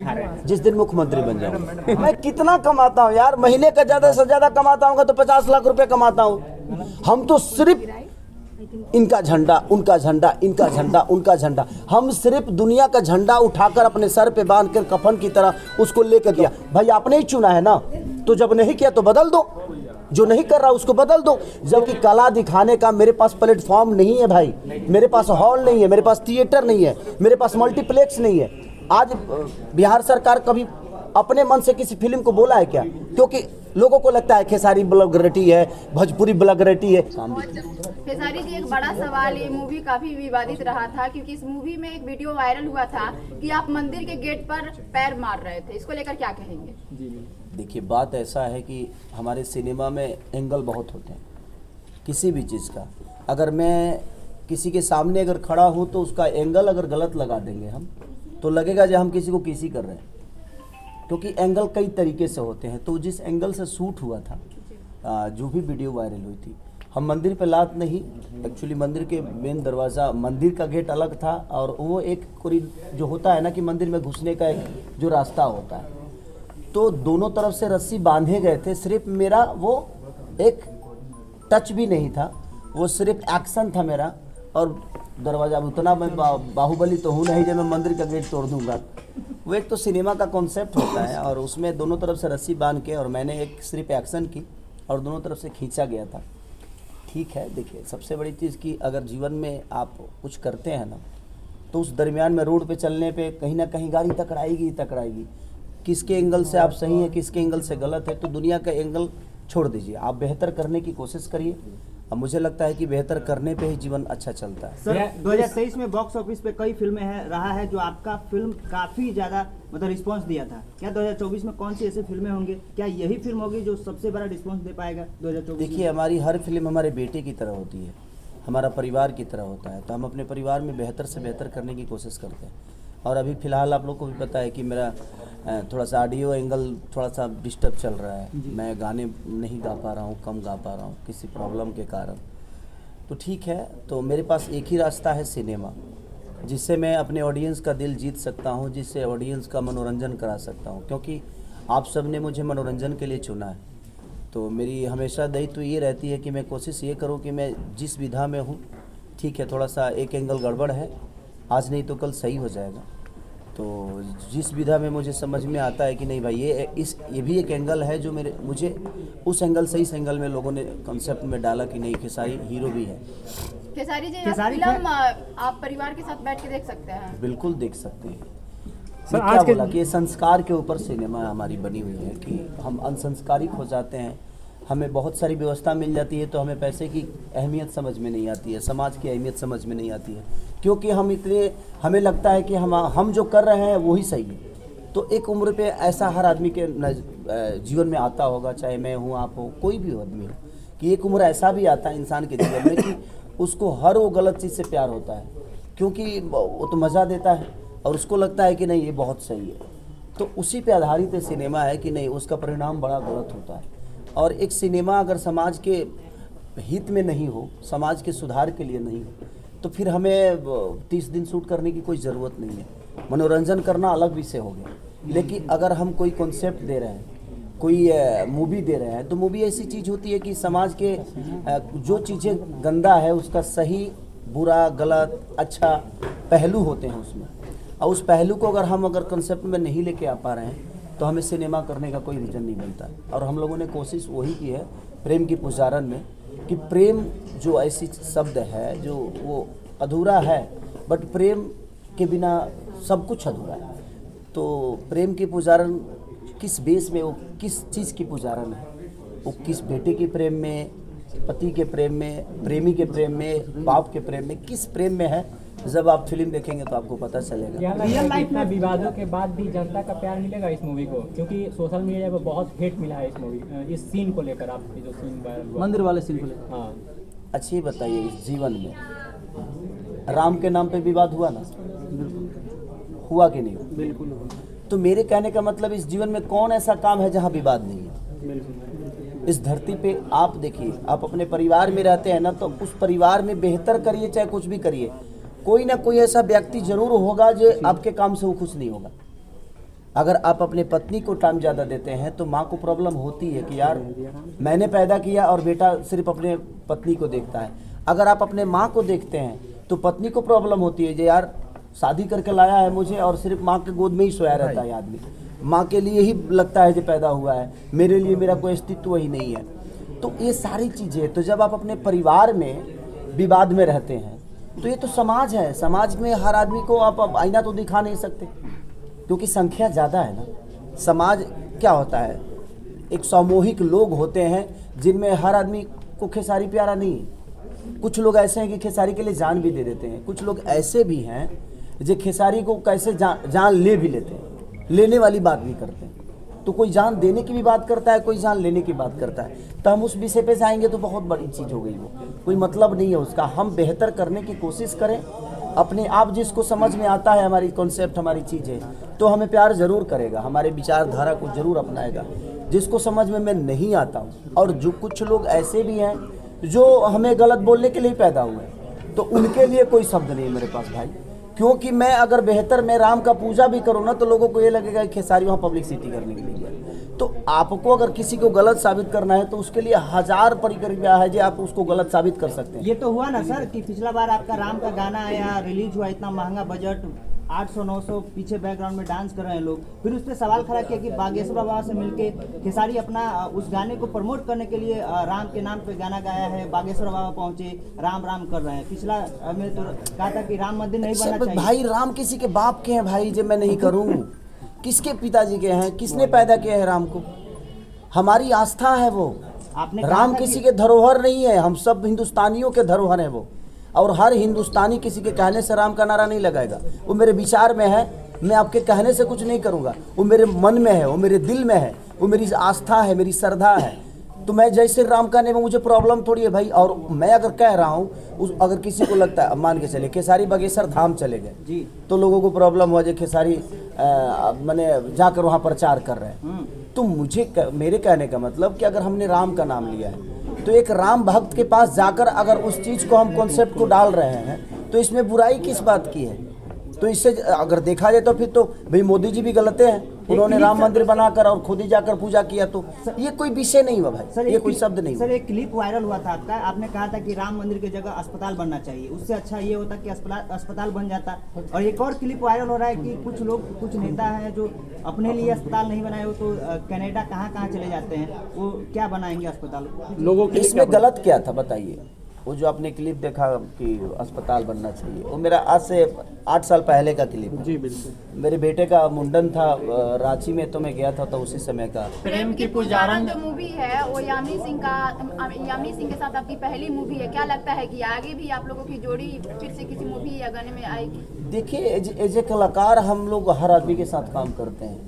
दिखा रहे हैं। जिस दिन मुख्यमंत्री बन जाऊँ मैं कितना कमाता हूँ यार, महीने का ज़्यादा से ज़्यादा कमाता हूँ तो 50 लाख रुपए कमाता हूँ। हम तो सिर्फ इनका झंडा, उनका झंडा, इनका झंडा, उनका झंडा, हम सिर्फ दुनिया का झंडा उठाकर अपने सर पे बांध कर कफन की तरह उसको लेकर दिया। भाई आपने ही चुना है ना, तो जब नहीं किया तो बदल दो, जो नहीं कर रहा उसको बदल दो। जबकि कला दिखाने का मेरे पास प्लेटफॉर्म नहीं है भाई, मेरे पास हॉल नहीं है, मेरे पास थिएटर नहीं है, मेरे पास मल्टीप्लेक्स नहीं है। आज बिहार सरकार कभी अपने मन से किसी फिल्म को बोला है क्या? क्योंकि लोगों को लगता है खेसारी ब्लॉगरेटी है, भोजपुरी ब्लॉगरेटी है। खेसारी जी, एक बड़ा सवाल, ये मूवी काफी विवादित रहा था क्योंकि इस मूवी में एक वीडियो वायरल हुआ था कि आप मंदिर के गेट पर पैर मार रहे थे, इसको लेकर क्या कहेंगे? देखिए बात ऐसा है कि हमारे सिनेमा में एंगल बहुत होते हैं किसी भी चीज़ का। अगर मैं किसी के सामने अगर खड़ा हूँ तो उसका एंगल अगर गलत लगा देंगे हम तो लगेगा जो हम किसी को किसी कर रहे हैं, क्योंकि एंगल कई तरीके से होते हैं। तो जिस एंगल से शूट हुआ था, जो भी वीडियो वायरल हुई थी, हम मंदिर पे लात नहीं, एक्चुअली मंदिर के मेन दरवाज़ा, मंदिर का गेट अलग था और वो एक जो होता है ना कि मंदिर में घुसने का एक जो रास्ता होता है, तो दोनों तरफ से रस्सी बांधे गए थे। सिर्फ मेरा वो एक टच भी नहीं था, वो सिर्फ एक्शन था मेरा। और दरवाज़ा उतना मैं बाहुबली तो हूँ नहीं जब मैं मंदिर का गेट तोड़ दूंगा। वो एक तो सिनेमा का कॉन्सेप्ट होता है और उसमें दोनों तरफ से रस्सी बांध के, और मैंने एक सिर्फ एक्शन की और दोनों तरफ से खींचा गया था। ठीक है, देखिए सबसे बड़ी चीज़ कि अगर जीवन में आप कुछ करते हैं ना, तो उस दरमियान में रोड पे चलने पे कहीं ना कहीं गाड़ी टकराएगी टकराएगी। किसके एंगल से आप सही हैं, किसके एंगल से गलत है, तो दुनिया का एंगल छोड़ दीजिए, आप बेहतर करने की कोशिश करिए। अब मुझे लगता है कि बेहतर करने पे ही जीवन अच्छा चलता है। सर 2023 में बॉक्स ऑफिस पे कई फिल्में रहा है जो आपका फिल्म काफ़ी ज़्यादा मतलब रिस्पांस दिया था। क्या 2024 में कौन सी ऐसी फिल्में होंगी, क्या यही फिल्म होगी जो सबसे बड़ा रिस्पांस दे पाएगा 2024? देखिए हमारी हर फिल्म हमारे बेटे की तरह होती है, हमारा परिवार की तरह होता है, तो हम अपने परिवार में बेहतर से बेहतर करने की कोशिश करते हैं। और अभी फ़िलहाल आप लोग को भी पता है कि मेरा थोड़ा सा ऑडियो एंगल थोड़ा सा डिस्टर्ब चल रहा है, मैं गाने नहीं गा पा रहा हूँ, कम गा पा रहा हूँ किसी प्रॉब्लम के कारण। तो ठीक है, तो मेरे पास एक ही रास्ता है सिनेमा, जिससे मैं अपने ऑडियंस का दिल जीत सकता हूँ, जिससे ऑडियंस का मनोरंजन करा सकता हूँ, क्योंकि आप सब ने मुझे मनोरंजन के लिए चुना है। तो मेरी हमेशा दायित्व ये रहती है कि मैं कोशिश ये करूँ कि मैं जिस विधा में हूँ, ठीक है थोड़ा सा एक एंगल गड़बड़ है, आज नहीं तो कल सही हो जाएगा। तो जिस विधा में मुझे समझ में आता है कि नहीं भाई ये भी एक एंगल है जो मुझे उस एंगल से, इस एंगल में लोगों ने कॉन्सेप्ट में डाला कि नहीं खेसारी हीरो भी है। खेसारी जी, फिल्म आप परिवार के साथ बैठ के देख सकते हैं? बिल्कुल देख सकते हैं। सर क्या बोला कि संस्कार के ऊपर सिनेमा हमारी बनी हुई है कि हम अनसंस्कारिक हो जाते हैं, हमें बहुत सारी व्यवस्था मिल जाती है तो हमें पैसे की अहमियत समझ में नहीं आती है, समाज की अहमियत समझ में नहीं आती है, क्योंकि हमें लगता है कि हम जो कर रहे हैं वही सही है। तो एक उम्र पे ऐसा हर आदमी के जीवन में आता होगा, चाहे मैं हूँ, आप हो, कोई भी आदमी हो, कि एक उम्र ऐसा भी आता है इंसान के जीवन में कि उसको हर वो गलत चीज़ से प्यार होता है, क्योंकि वो तो मज़ा देता है और उसको लगता है कि नहीं ये बहुत सही है। तो उसी पे आधारित सिनेमा है कि नहीं उसका परिणाम बड़ा गलत होता है। और एक सिनेमा अगर समाज के हित में नहीं हो, समाज के सुधार के लिए नहीं हो, तो फिर हमें 30 दिन शूट करने की कोई ज़रूरत नहीं है। मनोरंजन करना अलग विषय हो गया, लेकिन अगर हम कोई कॉन्सेप्ट दे रहे हैं, कोई मूवी दे रहे हैं, तो मूवी ऐसी चीज़ होती है कि समाज के जो चीज़ें गंदा है उसका सही, बुरा, गलत, अच्छा पहलू होते हैं उसमें, और उस पहलू को अगर कॉन्सेप्ट में नहीं लेके आ पा रहे हैं तो हमें सिनेमा करने का कोई रीज़न नहीं बनता। और हम लोगों ने कोशिश वही की है प्रेम की पुजारन में, कि प्रेम जो ऐसी शब्द है जो वो अधूरा है, बट प्रेम के बिना सब कुछ अधूरा है। तो प्रेम की पुजारन किस बेस में, वो किस चीज़ की पुजारन है, वो किस बेटे के प्रेम में, पति के प्रेम में, प्रेमी के प्रेम में, बाप के प्रेम में, किस प्रेम में है, जब आप फिल्म देखेंगे तो आपको पता चलेगा। रियल लाइफ में विवादों के बाद भी जनता का प्यार मिलेगा इस मूवी को, क्योंकि सोशल मीडिया पर बहुत हेट मिला है इस मूवी, इस सीन को लेकर, आपके जो सीन मंदिर वाले सीन को लेकर। हाँ अच्छा ये बताइए, इस जीवन में राम के नाम पे विवाद हुआ ना, हुआ कि नहीं? बिल्कुल। तो मेरे कहने का मतलब इस जीवन में कौन ऐसा काम है जहाँ विवाद नहीं है? इस धरती पे आप देखिए, आप अपने परिवार में रहते हैं ना, तो उस परिवार में बेहतर करिए चाहे कुछ भी करिए, कोई ना कोई ऐसा व्यक्ति जरूर होगा जो आपके काम से वो खुश नहीं होगा। अगर आप अपने पत्नी को टाइम ज़्यादा देते हैं तो माँ को प्रॉब्लम होती है कि यार मैंने पैदा किया और बेटा सिर्फ अपने पत्नी को देखता है। अगर आप अपने माँ को देखते हैं तो पत्नी को प्रॉब्लम होती है जो यार शादी करके लाया है मुझे और सिर्फ माँ के गोद में ही सोया रहता है आदमी, माँ के लिए ही लगता है जो पैदा हुआ है, मेरे लिए मेरा कोई अस्तित्व ही नहीं है। तो ये सारी चीज़ें, तो जब आप अपने परिवार में विवाद में रहते हैं तो ये तो समाज है, समाज में हर आदमी को आप आईना तो दिखा नहीं सकते क्योंकि संख्या ज़्यादा है ना। समाज क्या होता है, एक सामूहिक लोग होते हैं जिनमें हर आदमी को खेसारी प्यारा नहीं है। कुछ लोग ऐसे हैं कि खेसारी के लिए जान भी दे देते हैं, कुछ लोग ऐसे भी हैं जो खेसारी को कैसे जान ले भी लेते हैं, लेने वाली बात भी करते हैं। तो कोई जान देने की भी बात करता है, कोई जान लेने की बात करता है। तो हम उस विषय पे जाएंगे तो बहुत बड़ी चीज़ हो गई, वो कोई मतलब नहीं है उसका। हम बेहतर करने की कोशिश करें अपने आप, जिसको समझ में आता है हमारी कॉन्सेप्ट, हमारी चीज़ें, तो हमें प्यार ज़रूर करेगा, हमारे विचारधारा को ज़रूर अपनाएगा। जिसको समझ में मैं नहीं आता हूँ, और जो कुछ लोग ऐसे भी हैं जो हमें गलत बोलने के लिए पैदा हुए हैं, तो उनके लिए कोई शब्द नहीं मेरे पास भाई। क्योंकि मैं अगर बेहतर मैं राम का पूजा भी करूँ ना तो लोगों को ये लगेगा कि खेसारी वहाँ पब्लिसिटी करने के लिए है। तो आपको अगर किसी को गलत साबित करना है तो उसके लिए 1000 प्रक्रिया है जो आप उसको गलत साबित कर सकते हैं। ये तो हुआ ना सर कि पिछला बार आपका राम का गाना आया, रिलीज हुआ, इतना महंगा बजट, 800-900 पीछे बैकग्राउंड में डांस कर रहे हैं लोग, फिर उस पर सवाल खड़ा किया कि बागेश्वर बाबा से मिलके खेसारी अपना उस गाने को प्रमोट करने के लिए राम के नाम पे गाना गाया है, बागेश्वर बाबा पहुंचे, राम राम कर रहे हैं। पिछला में तो कहा था कि राम मंदिर नहीं बनना चाहिए। भाई राम किसी के बाप के हैं भाई, जो मैं नहीं करूँ, किसके पिताजी के हैं, किसने पैदा किया है राम को? हमारी आस्था है वो। आपने राम किसी के धरोहर नहीं है, हम सब हिंदुस्तानियों के धरोहर है वो। और हर हिंदुस्तानी किसी के कहने से राम का नारा नहीं लगाएगा, वो मेरे विचार में है, मैं आपके कहने से कुछ नहीं करूँगा, वो मेरे मन में है, वो मेरे दिल में है, वो मेरी आस्था है, मेरी श्रद्धा है। तो मैं जैसे राम कहने में मुझे प्रॉब्लम थोड़ी है भाई। और मैं अगर कह रहा हूँ, अगर किसी को लगता है, मान के चले खेसारी बागेश्वर धाम चले गए जी, तो लोगों को प्रॉब्लम हुआ जो खेसारी मैंने जाकर वहाँ प्रचार कर रहे हैं। तो मुझे मेरे कहने का मतलब कि अगर हमने राम का नाम लिया है तो एक राम भक्त के पास जाकर अगर उस चीज़ को हम कॉन्सेप्ट को डाल रहे हैं तो इसमें बुराई किस बात की है? तो इससे अगर देखा जाए तो फिर तो भाई मोदी जी भी गलत हैं, उन्होंने राम मंदिर बनाकर और खुद ही जाकर पूजा किया, तो ये कोई विषय नहीं हुआ भाई, ये कोई शब्द नहीं। सर एक क्लिप वायरल हुआ था आपका, आपने कहा था कि राम मंदिर की जगह अस्पताल बनना चाहिए, उससे अच्छा ये होता कि अस्पताल बन जाता। और एक और क्लिप वायरल हो रहा है कि कुछ लोग, कुछ नेता हैं जो अपने लिए अस्पताल नहीं बनाए हो तो कनाडा कहाँ चले जाते हैं, वो क्या बनाएंगे अस्पताल लोगों के? इसमें गलत क्या था बताइए? वो जो आपने क्लिप देखा कि अस्पताल बनना चाहिए, वो मेरा आज से 8 साल पहले का क्लिप है। जी बिल्कुल। मेरे बेटे का मुंडन था रांची में, तो मैं गया था, तो उसी समय का। प्रेम की पुजारन जो मूवी है वो यामिनी सिंह के साथ आपकी पहली मूवी है, क्या लगता है कि आगे भी आप लोगों की जोड़ी फिर से किसी मूवी या गाने में आएगी? देखिए, एज ए कलाकार हम लोग हर आदमी के साथ काम करते हैं,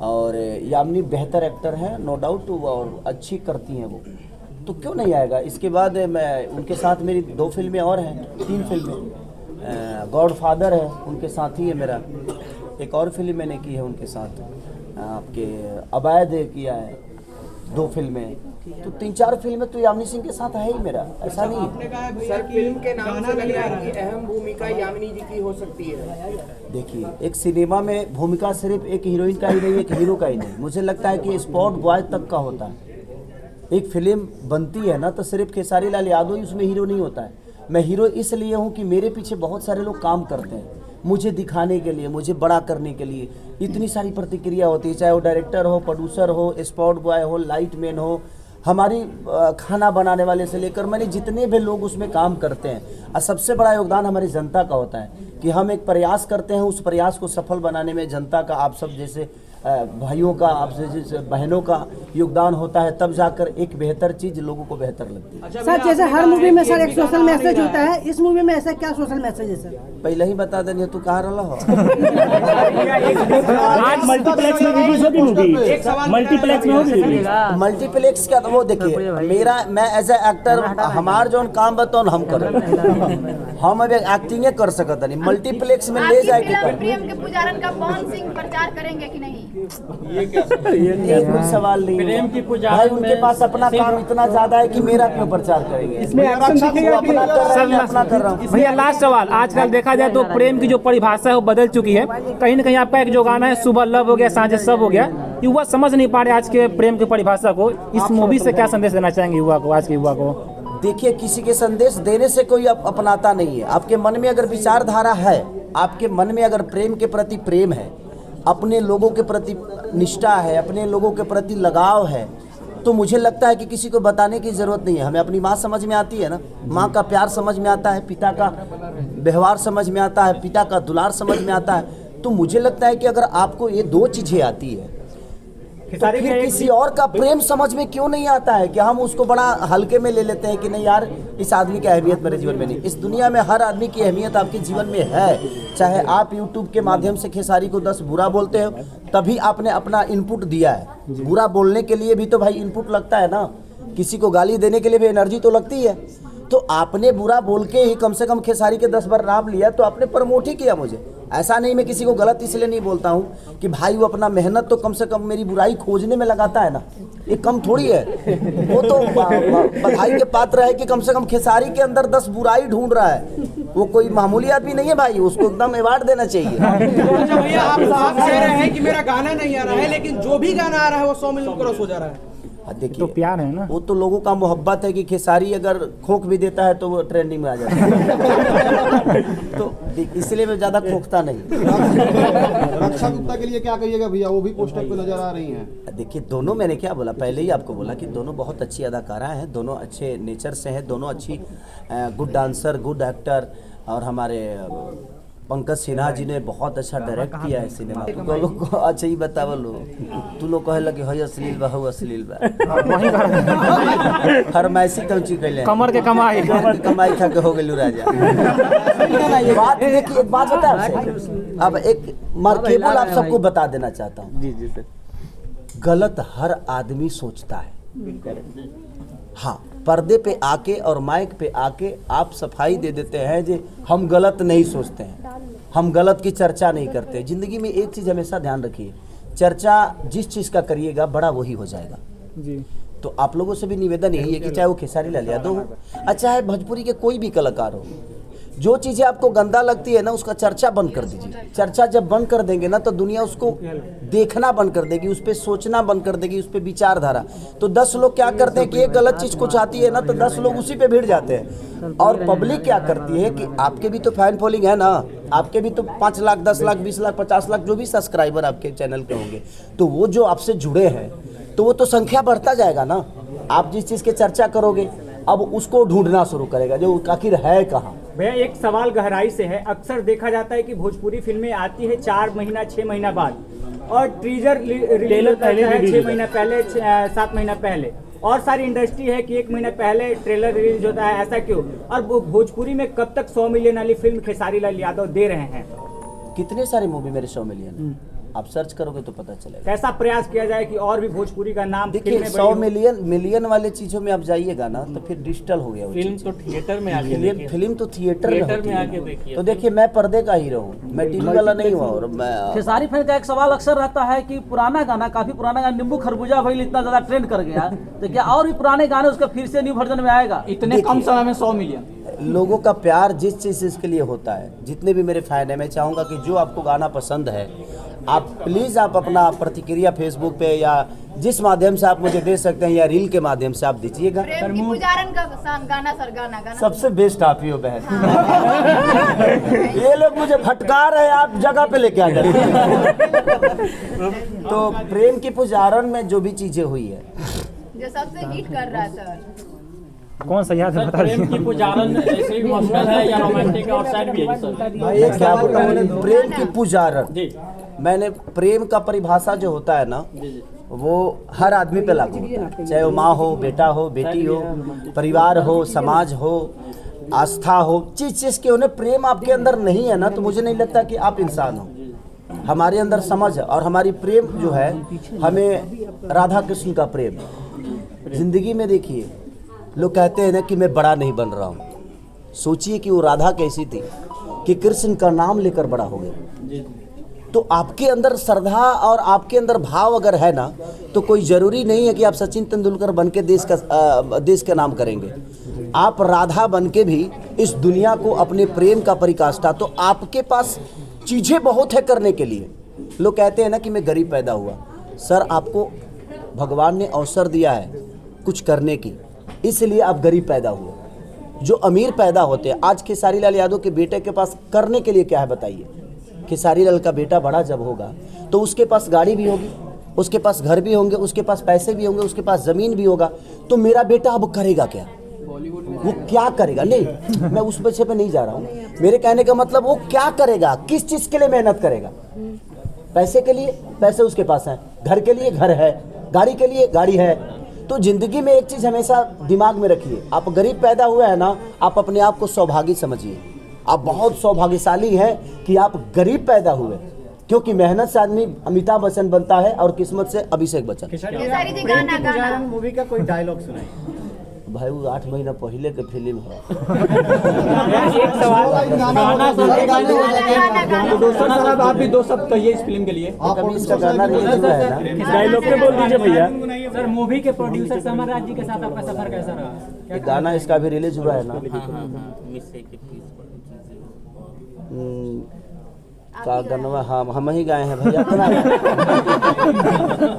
और यामिनी बेहतर एक्टर हैं नो डाउट, और अच्छी करती हैं वो, तो क्यों नहीं आएगा। इसके बाद मैं उनके साथ मेरी 2 फिल्में और हैं, 3 फिल्में, गॉडफादर है उनके साथ ही है मेरा, एक और फिल्म मैंने की है उनके साथ, आपके अवैध किया है 2 फिल्में, तो 3-4 फिल्में तो यामिनी सिंह के साथ है ही मेरा, ऐसा नहीं है। सर फिल्म के नाम से लग रहा है कि अहम भूमिका यामिनी जी की हो सकती है। देखिए, एक सिनेमा में भूमिका सिर्फ एक हीरोइन का ही नहीं, एक हीरो का ही नहीं, मुझे लगता है कि स्पॉट बॉय तक का होता है। एक फिल्म बनती है ना तो सिर्फ खेसारी लाल यादव ही उसमें हीरो नहीं होता है। मैं हीरो इसलिए हूँ कि मेरे पीछे बहुत सारे लोग काम करते हैं, मुझे दिखाने के लिए, मुझे बड़ा करने के लिए इतनी सारी प्रतिक्रिया होती है, चाहे वो डायरेक्टर हो, प्रोड्यूसर हो, स्पॉट बॉय हो, लाइट मैन हो, हमारी खाना बनाने वाले से लेकर मैंने जितने भी लोग उसमें काम करते हैं, और सबसे बड़ा योगदान हमारी जनता का होता है कि हम एक प्रयास करते हैं, उस प्रयास को सफल बनाने में जनता का, आप सब जैसे भाइयों का, आप जैसे बहनों का योगदान होता है, तब जाकर एक बेहतर चीज़ लोगों को बेहतर लगती है। सर जैसे हर मूवी में सर एक सोशल मैसेज होता है, इस मूवी में ऐसा क्या सोशल मैसेज है सर? पहले ही बता देंगे, तू कहाँ रहा हो? आज मल्टीप्लेक्स में रिलीज होगी मूवी, मल्टीप्लेक्स में होगी। मल्टीप्लेक्स क्या वो देखिए, मैं एज ए एक्टर हमार जो काम बताओ हम करें। हम अब एक्टिंग कर सकत नहीं, मल्टीप्लेक्स में ले जाए के कर। प्रेम के पुजारन का पवन सिंह प्रचार करेंगे कि नहीं? ये कोई सवाल नहीं प्रेम है की पुजारन भाई, उनके में पास अपना काम इतना ज्यादा है कि मेरा क्यों प्रचार करेंगे। इसमें एक्शन दिखेगा कि अपना कर रहे हैं, अपना कर रहा हूँ। भैया लास्ट सवाल, आजकल देखा जाए तो प्रेम की जो परिभाषा है वो बदल चुकी है। कहीं ना कहीं आपका एक जो गाना है सुबह लव हो गया सांझे सब हो गया, युवा समझ नहीं पा रहे आज के प्रेम की परिभाषा को। इस मूवी से क्या संदेश देना चाहेंगे युवा को, आज के युवा को? देखिए, किसी के संदेश देने से कोई अपनाता नहीं है। आपके मन में अगर विचारधारा है, आपके मन में अगर प्रेम के प्रति प्रेम है, अपने लोगों के प्रति निष्ठा है, अपने लोगों के प्रति लगाव है, तो मुझे लगता है कि किसी को बताने की ज़रूरत नहीं है। हमें अपनी माँ समझ में आती है ना, माँ का प्यार समझ में आता है, पिता का व्यवहार समझ में आता है, पिता का दुलार समझ में आता है। तो मुझे लगता है कि अगर आपको ये दो चीज़ें आती है तो फिर किसी और का प्रेम समझ में क्यों नहीं आता है कि हम उसको बड़ा हल्के में ले लेते हैं कि नहीं यार, इस आदमी की अहमियत मेरे जीवन में नहीं। इस दुनिया में हर आदमी की अहमियत आपके जीवन में है। चाहे आप यूट्यूब के माध्यम से खेसारी को 10 बुरा बोलते हो, तभी आपने अपना इनपुट दिया है। बुरा बोलने के लिए भी तो भाई इनपुट लगता है ना, किसी को गाली देने के लिए भी एनर्जी तो लगती है। तो आपने बुरा बोल के ही कम से कम खेसारी के 10 बार नाम लिया, तो आपने प्रमोट ही किया मुझे। ऐसा नहीं, मैं किसी को गलत इसलिए नहीं बोलता हूँ कि भाई वो अपना मेहनत तो कम से कम मेरी बुराई खोजने में लगाता है ना, ये कम थोड़ी है। वो तो बधाई के पात्र है कि कम से कम खेसारी के अंदर 10 बुराई ढूंढ रहा है। वो कोई मामूली आदमी नहीं है भाई, उसको एकदम अवार्ड देना चाहिए। भैया आप साफ कह रहे हैं कि मेरा गाना नहीं आ रहा है, लेकिन जो भी गाना आ रहा है वो 100 मिलियन क्रॉस हो जा रहा है। देखिए तो प्यार है ना, वो तो लोगों का मोहब्बत है कि खेसारी अगर खोख भी देता है तो वो ट्रेंडिंग में आ जाता है। तो इसलिए मैं ज़्यादा खोखता नहीं। रक्षा गुप्ता के लिए क्या कहिएगा भैया, वो भी पोस्टर पे नजर आ रही हैं। देखिए, दोनों मैंने क्या बोला, पहले ही आपको बोला कि दोनों बहुत अच्छी अदाकारा हैं, दोनों अच्छे नेचर से हैं, दोनों अच्छी गुड डांसर, गुड एक्टर। और हमारे पंकज सिन्हा जी ने बहुत अच्छा डायरेक्ट किया है सिनेमा। तो लोग को अच्छा ही बताव लो, तू लोग कहे लगे हई अश्लील बा, हऊ अश्लील बा, फरमाइशी कौची कैले कमर के कमाई कमाई खा के हो गेलू राजा। बात देखिए, एक बात बता आपसे, अब एक मार्केबल आप सबको बता देना चाहता हूँ। जी जी सर, गलत हर आदमी सोचता है। हाँ, पर्दे पे आके और माइक पे आके आप सफाई दे देते हैं कि हम गलत नहीं सोचते हैं, हम गलत की चर्चा नहीं करते। ज़िंदगी में एक चीज़ हमेशा ध्यान रखिए, चर्चा जिस चीज़ का करिएगा बड़ा वही हो जाएगा जी। तो आप लोगों से भी निवेदन यही है कि चाहे वो खेसारी लाल यादव हो, चाहे भोजपुरी के कोई भी कलाकार हो, जो चीज़ें आपको गंदा लगती है ना उसका चर्चा बंद कर दीजिए। चर्चा जब बंद कर देंगे ना तो दुनिया उसको देखना बंद कर देगी, उस पर सोचना बंद कर देगी, उस पर विचारधारा। तो 10 लोग क्या करते हैं कि एक गलत चीज़ को चाहती है ना तो 10 लोग उसी पे भिड़ जाते हैं। और पब्लिक क्या करती है कि आपके भी तो फैन फॉलोइंग है ना, आपके भी तो 5 लाख 10 लाख 20 लाख 50 लाख जो भी सब्सक्राइबर आपके चैनल के होंगे, तो वो जो आपसे जुड़े हैं तो वो तो संख्या बढ़ता जाएगा ना। आप जिस चीज़ की चर्चा करोगे अब उसको ढूंढना शुरू करेगा जो आखिर है कहाँ। भैया एक सवाल गहराई से है, अक्सर देखा जाता है कि भोजपुरी फिल्में आती है 4 महीना 6 महीना बाद, और ट्रीजर रिलीज होता है 6 महीना पहले 7 महीना पहले, और सारी इंडस्ट्री है कि 1 महीना पहले ट्रेलर रिलीज होता है, ऐसा क्यों? और भोजपुरी में कब तक 100 मिलियन वाली फिल्म खेसारी लाल यादव दे रहे हैं? कितने सारे मूवी मेरे 100 मिलियन, आप सर्च करोगे तो पता चलेगा। कैसा प्रयास किया जाए कि और भी भोजपुरी का नाम देखिए 100 मिलियन वाले चीजों में आप जाइएगा ना तो फिर डिजिटल हो गया वो फिल्म तो थिएटर में आके देखिए, फिल्म तो थिएटर में आके देखिए। तो देखिए मैं पर्दे का हीरो हूँ, मैं टीवी वाला नहीं हुआ। और मैं खेसारी फैन का एक सवाल अक्सर रहता है कि पुराना गाना, काफी पुराना गाना नींबू खरबूजा भइल इतना ज्यादा ट्रेंड कर गया, तो क्या और भी पुराने गाने उसका फिर से न्यू वर्जन में आएगा? इतने कम समय में 100 मिलियन। लोगों का प्यार जिस चीज़ के लिए होता है, जितने भी मेरे फैन हैं, मैं चाहूँगा कि जो आपको गाना पसंद है आप प्लीज़ आप अपना प्रतिक्रिया फेसबुक पे या जिस माध्यम से आप मुझे दे सकते हैं या रील के माध्यम से आप दीजिएगा। प्रेम की पुजारन का गाना सर, गाना सबसे बेस्ट आप ही हो बहन। ये लोग मुझे फटका रहे हैं, आप जगह पे लेके आ जाए। तो प्रेम की पुजारन में जो भी चीजें हुई है जो सबसे हिट कर रहा है सर, कौन सा याद है बता प्रेम की पुजारन ऐसे ही इमोशनल है या रोमांटिक और सैड भी है सर? क्या प्रेम की पुजारन, मैंने प्रेम का परिभाषा जो होता है ना वो हर आदमी पे लागू होता है, चाहे वो माँ हो, बेटा हो, बेटी हो, परिवार हो, समाज हो, आस्था हो, चीज के उन्हें प्रेम आपके अंदर नहीं है ना तो मुझे नहीं लगता कि आप इंसान हो। हमारे अंदर समझ है और हमारी प्रेम जो है, हमें राधा कृष्ण का प्रेम जिंदगी में। देखिए लोग कहते हैं ना कि मैं बड़ा नहीं बन रहा हूँ, सोचिए कि वो राधा कैसी थी कि कृष्ण का नाम लेकर बड़ा हो गया। तो आपके अंदर श्रद्धा और आपके अंदर भाव अगर है ना, तो कोई ज़रूरी नहीं है कि आप सचिन तेंदुलकर बन के देश का नाम करेंगे। आप राधा बन के भी इस दुनिया को अपने प्रेम का परिकाष्ठा, तो आपके पास चीज़ें बहुत है करने के लिए। लोग कहते हैं ना कि मैं गरीब पैदा हुआ, सर आपको भगवान ने अवसर दिया है कुछ करने की, इसलिए आप गरीब पैदा हुए। जो अमीर पैदा होते हैं, आज खेसारी लाल यादव के बेटे के पास करने के लिए क्या है बताइए। खेसारी लाल का बेटा बड़ा जब होगा तो उसके पास गाड़ी भी होगी, उसके पास घर भी होंगे, उसके पास पैसे भी होंगे, उसके पास ज़मीन भी होगा। तो मेरा बेटा अब करेगा क्या, वो क्या करेगा? नहीं, मैं उस विषय पे नहीं जा रहा हूँ। मेरे कहने का मतलब वो क्या करेगा, किस चीज़ के लिए मेहनत करेगा। पैसे के लिए पैसे उसके पास हैं, घर के लिए घर है, गाड़ी के लिए गाड़ी है। तो जिंदगी में एक चीज़ हमेशा दिमाग में रखिए, आप गरीब पैदा हुए हैं ना, आप अपने आप को सौभागी समझिए। आप बहुत सौभाग्यशाली हैं कि आप गरीब पैदा हुए, क्योंकि मेहनत से आदमी अमिताभ बच्चन बनता है और किस्मत से अभिषेक बच्चन। गाना मूवी का कोई डायलॉग सुनाइए। भाई वो 8 महीना पहले के फिल्म है। एक सवाल, साहब आप भी 2 शब्द कहिए इस फिल्म के लिए। कभी इसका गाना रिलीज हुआ है ना, डायलॉग पे बोल दीजिए भैया। सर मूवी के प्रोड्यूसर समर राज जी के साथ आपका सफर कैसा रहा? ये गाना इसका भी रिलीज हुआ है ना। का गनवा हम ही गाए हैं भैया,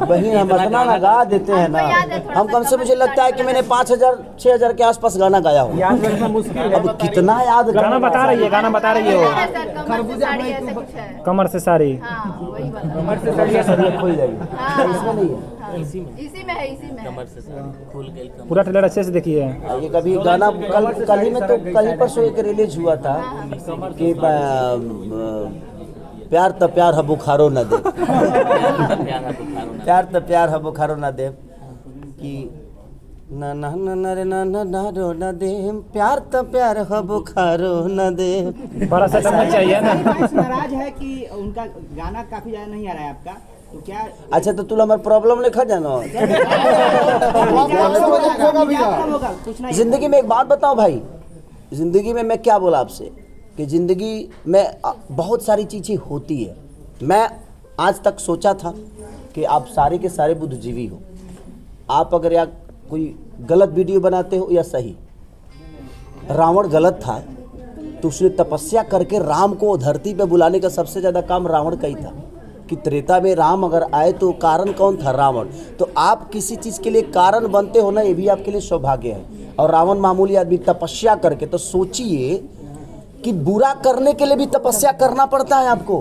बहन हम इतना ना गा देते हैं ना। हम कम से मुझे लगता है कि मैंने 5,000-6,000 के आसपास गाना गाया हूँ। अब कितना याद, गाना बता रही है, गाना बता रही है वो। कमर से साड़ी, कमर से साड़ी खुल जाएगी, इसमें नहीं है, इसी में है, इसी में है। पूरा ट्रेलर अच्छे से देखिए। ये कभी गाना कल ही में तो कल ही परसों एक रिलीज हुआ था कि प्यार तो प्यार है बुखारो न दे, प्यार तो प्यार है बुखारो न दे, कि ना ना ना ना रे ना ना ना रो न दे, प्यार तो प्यार है बुखारो न दे। बड़ा सा समझ चाहिए ना। नाराज है कि उनका गाना काफी ज्यादा नहीं आ रहा है आपका, तो क्या? अच्छा तो तुम हमारे प्रॉब्लम लिखा जाना। जिंदगी में एक बात बताओ भाई, जिंदगी में मैं क्या बोला आपसे कि ज़िंदगी में बहुत सारी चीज़ें होती है। मैं आज तक सोचा था कि आप सारे के सारे बुद्धिजीवी हो। आप अगर या कोई गलत वीडियो बनाते हो या सही, रावण गलत था तो उसने तपस्या करके राम को धरती पे बुलाने का सबसे ज़्यादा काम रावण का ही था कि त्रेता में राम अगर आए तो कारण कौन था? रावण। तो आप किसी चीज़ के लिए कारण बनते हो ना, ये भी आपके लिए सौभाग्य है। और रावण मामूली आदमी तपस्या करके, तो सोचिए कि बुरा करने के लिए भी तपस्या करना पड़ता है आपको।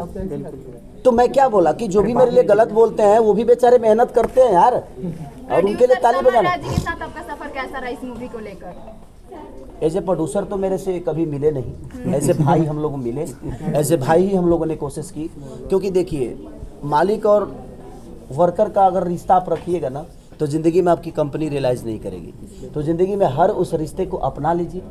तो मैं क्या बोला कि जो भी मेरे लिए गलत बोलते हैं वो भी बेचारे मेहनत करते हैं यार, और उनके लिए ताली बजाना। के साथ आपका सफर कैसा रहा इस मूवी को लेकर? एज ए प्रोड्यूसर तो मेरे से कभी मिले नहीं, ऐसे भाई हम लोग मिले, ऐसे भाई ही हम लोगों ने कोशिश की। क्योंकि देखिए, मालिक और वर्कर का अगर रिश्ता आप रखिएगा ना, तो ज़िंदगी में आपकी कंपनी रियलाइज़ नहीं करेगी। तो ज़िंदगी में हर उस रिश्ते को अपना लीजिए,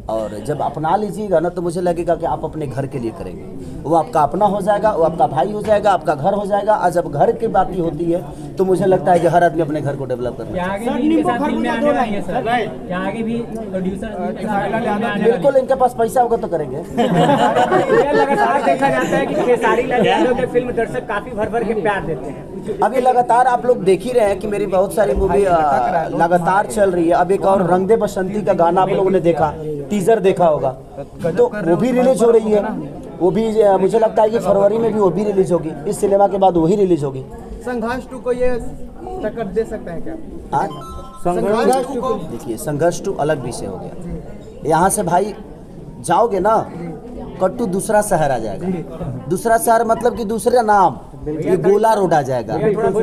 और जब अपना लीजिएगा ना तो मुझे लगेगा कि आप अपने घर के लिए करेंगे, वो आपका अपना हो जाएगा, वो आपका भाई हो जाएगा, आपका घर हो जाएगा। और जब घर की बात ही होती है तो मुझे लगता है कि हर आदमी अपने घर को डेवलप करना चाहिए। बिल्कुल, इनके पास पैसा होगा तो करेंगे। लगातार देखा जाता है कि खेसारी लाल यादव के फिल्म दर्शक काफी भर भर के प्यार देते हैं। अभी लगातार आप लोग देख ही रहे हैं कि मेरी बहुत सारी मूवी लगातार चल रही है। अब एक और रंग दे बसंती का गाना आप लोगों ने देखा, टीजर देखा होगा, तो वो भी रिलीज हो रही है। वो भी मुझे लगता है कि फरवरी में भी वो भी रिलीज होगी, इस सिनेमा के बाद वही रिलीज होगी। संघर्ष 2 को ये टक्कर दे सकता है क्या? संघर्ष 2 देखिए, संघर्ष 2 अलग विषय हो गया। यहाँ से भाई जाओगे ना, कट्टू दूसरा शहर आ जाएगा। दूसरा शहर मतलब कि दूसरा नाम, ये गोला रोड आ जाएगा,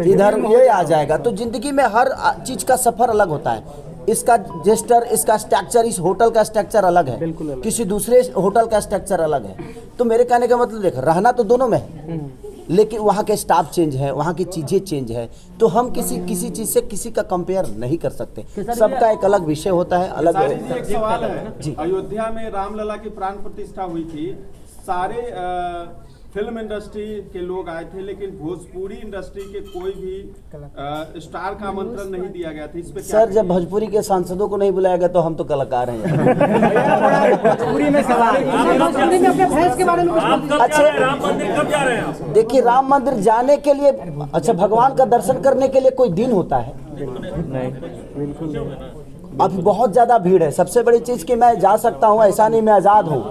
इधर ये आ जाएगा। तो जिंदगी में हर चीज का सफर अलग होता है। इसका जेस्टर, इसका स्ट्रक्चर, इस होटल का स्ट्रक्चर अलग है, किसी दूसरे होटल का स्ट्रक्चर अलग है। तो मेरे कहने का मतलब देख, रहना तो दोनों में है, लेकिन वहाँ के स्टाफ चेंज है, वहाँ की चीज़ें चेंज है। तो हम किसी चीज़ से किसी का कंपेयर नहीं कर सकते। सबका एक अलग विषय होता है, अलग। एक सवाल है जी। अयोध्या में रामलला की प्राण प्रतिष्ठा हुई थी, सारे फिल्म इंडस्ट्री के लोग आए थे, लेकिन भोजपुरी इंडस्ट्री के कोई भी स्टार का आमंत्रण नहीं दिया गया था। इस पे सर, जब भोजपुरी के सांसदों को नहीं बुलाया गया तो हम तो कलाकार हैं। भोजपुरी में सवाल के बारे में अच्छा, राम मंदिर कब जा रहे हैं आप? देखिए, राम मंदिर जाने के लिए, अच्छा, भगवान का दर्शन करने के लिए कोई दिन होता है? नहीं, बिल्कुल। अभी बहुत ज्यादा भीड़ है। सबसे बड़ी चीज कि मैं जा सकता हूँ, ऐसा नहीं, मैं आजाद हूँ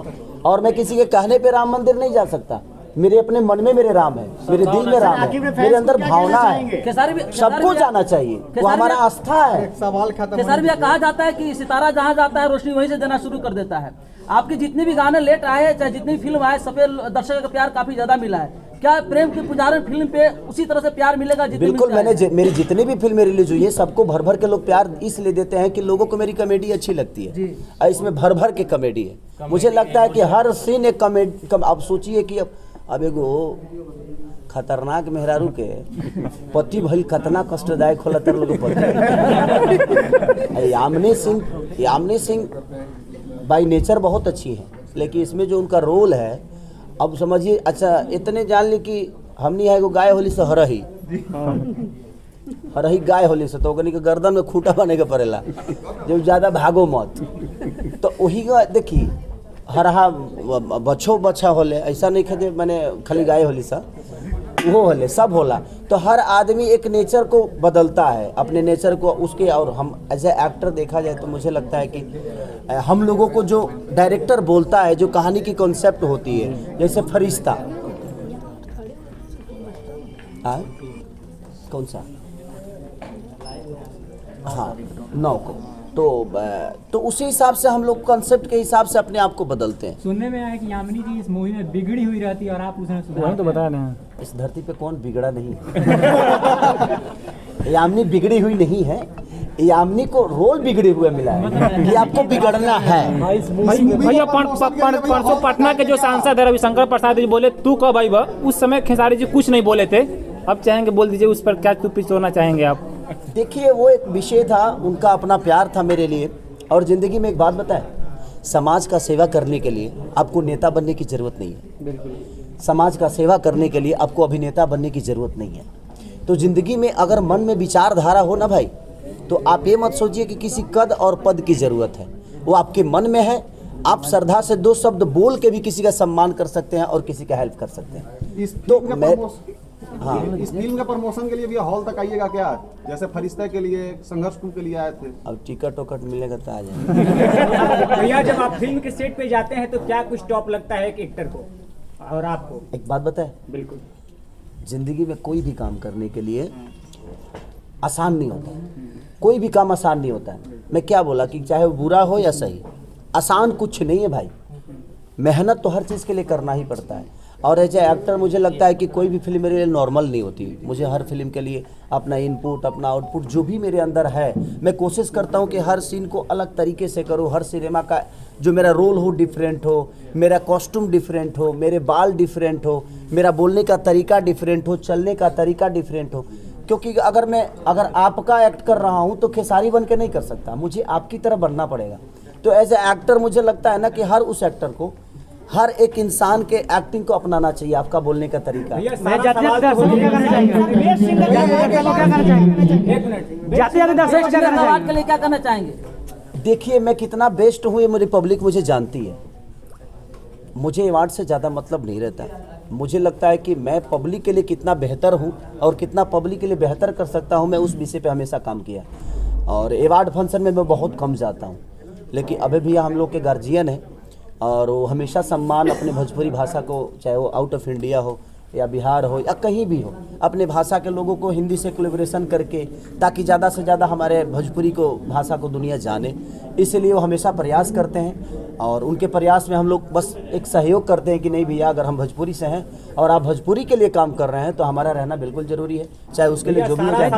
और मैं किसी के कहने पे राम मंदिर नहीं जा सकता। मेरे अपने मन में मेरे राम है, मेरे दिल में राम है, मेरे अंदर भावना है। सबको जाना चाहिए, वो हमारा आस्था है। सवाल खत्म। खेसारी भैया, कहा जाता है कि सितारा जहाँ जाता है रोशनी वहीं से देना शुरू कर देता है। आपके जितने भी गाने लेट आए, चाहे जितनी फिल्म आए, सब पे दर्शकों का प्यार काफी ज्यादा मिला है। क्या प्रेम की पुजारन फिल्म पे उसी तरह से प्यार मिलेगा? बिल्कुल, मेरी जितनी भी फिल्में रिलीज हुई है सबको भर भर के लोग प्यार इसलिए देते हैं कि लोगों को मेरी कॉमेडी अच्छी लगती है और इसमें भर भर के कॉमेडी है। मुझे लगता है कि हर सीन एक कॉमेडी। आप सोचिए कि अब एगो खतरनाक मेहरारू के पति भइल कितना कष्टदायक होला तर लोग पति। यामिनी सिंह बाई नेचर बहुत अच्छी है, लेकिन इसमें जो उनका रोल है, अब समझिए, अच्छा, इतने जान ली कि हमनी है एगो गाय होली से हरही गाय होली से, तो ओकनी के गर्दन में खूंटा बने के पड़ेला जब ज्यादा भागो मत। तो वही देखी हरहा बच्छो बच्छा होले, ऐसा नहीं कहते मैंने खाली गाय होली सा, वो होले, सब होला। तो हर आदमी एक नेचर को बदलता है, अपने नेचर को उसके। और हम एज ए एक्टर देखा जाए तो मुझे लगता है कि हम लोगों को जो डायरेक्टर बोलता है, जो कहानी की कॉन्सेप्ट होती है, जैसे फरिश्ता, कौन सा, हाँ, 9 को, तो उसी हिसाब से हम लोग कॉन्सेप्ट के हिसाब से अपने आप को बदलते हैं। सुनने में आया कि यामिनी जी इस मूवी में बिगड़ी हुई रहती है और आप उसने सुधार, तो बता रहे हैं। इस धरती पे कौन बिगड़ा नहीं है? यामिनी बिगड़ी हुई नहीं है, यामिनी को रोल बिगड़े हुए मिला है कि आपको बिगड़ना है। भैया, परसों पटना के जो सांसद है रविशंकर प्रसाद जी बोले तू कब आई बा, उस समय खेसारी जी कुछ नहीं बोले थे, अब चाहेंगे बोल दीजिए उस पर क्या टूपी छोड़ना चाहेंगे आप? देखिए, वो एक विषय था, उनका अपना प्यार था मेरे लिए। और ज़िंदगी में एक बात बताएं, समाज का सेवा करने के लिए आपको नेता बनने की ज़रूरत नहीं है। बिल्कुल, समाज का सेवा करने के लिए आपको अभिनेता बनने की ज़रूरत नहीं है। तो ज़िंदगी में अगर मन में विचारधारा हो ना भाई, तो आप ये मत सोचिए कि किसी कद और पद की ज़रूरत है, वो आपके मन में है। आप श्रद्धा से 2 शब्द बोल के भी किसी का सम्मान कर सकते हैं और किसी का हेल्प कर सकते हैं। इस फिल्म के प्रमोशन के लिए भी हॉल तक आइएगा क्या? जैसे फरिश्ता के लिए, संघर्ष 2 के लिए आए थे। अब टिकट वोकट मिलेगा तो आ जाएगा। भैया, जब आप फिल्म के सेट पे जाते हैं तो क्या कुछ टॉप लगता है एक एक्टर को और आपको? एक बात बताए, बिल्कुल, जिंदगी में कोई भी काम करने के लिए आसान नहीं होता है। कोई भी काम आसान नहीं होता है। मैं क्या बोला कि चाहे वो बुरा हो या सही, आसान कुछ नहीं है भाई। मेहनत तो हर चीज़ के लिए करना ही पड़ता है। और एज ए एक्टर मुझे लगता है कि कोई भी फिल्म मेरे लिए नॉर्मल नहीं होती। मुझे हर फिल्म के लिए अपना इनपुट, अपना आउटपुट जो भी मेरे अंदर है, मैं कोशिश करता हूँ कि हर सीन को अलग तरीके से करूँ। हर सिनेमा का जो मेरा रोल हो डिफरेंट हो, मेरा कॉस्ट्यूम डिफरेंट हो, मेरे बाल डिफरेंट हो, मेरा बोलने का तरीका डिफरेंट हो, चलने का तरीका डिफरेंट हो। क्योंकि अगर आपका एक्ट कर रहा हूँ तो खेसारी बन के नहीं कर सकता, मुझे आपकी तरह बनना पड़ेगा। तो एज ए एक्टर मुझे लगता है ना कि हर उस एक्टर को, हर एक इंसान के एक्टिंग को अपनाना चाहिए, आपका बोलने का तरीका। क्या करना चाहेंगे? देखिए, मैं कितना बेस्ट हूँ ये मेरी पब्लिक मुझे जानती है। मुझे अवार्ड से ज़्यादा मतलब नहीं रहता। मुझे लगता है कि मैं पब्लिक के लिए कितना बेहतर हूँ और कितना पब्लिक के लिए बेहतर कर सकता हूँ, मैं उस विषय पे हमेशा काम किया। और अवार्ड फंक्शन में मैं बहुत कम जाता हूँ, लेकिन अभी भी हम लोग के गार्जियन हैं और वो हमेशा सम्मान अपने भोजपुरी भाषा को, चाहे वो आउट ऑफ इंडिया हो या बिहार हो या कहीं भी हो, अपने भाषा के लोगों को हिंदी से कोलैबोरेशन करके, ताकि ज़्यादा से ज़्यादा हमारे भोजपुरी को भाषा को दुनिया जाने, इसलिए वो हमेशा प्रयास करते हैं। और उनके प्रयास में हम लोग बस एक सहयोग करते हैं कि नहीं भैया, अगर हम भोजपुरी से हैं और आप भोजपुरी के लिए काम कर रहे हैं तो हमारा रहना बिल्कुल ज़रूरी है, चाहे उसके लिए जो भी हो जाए।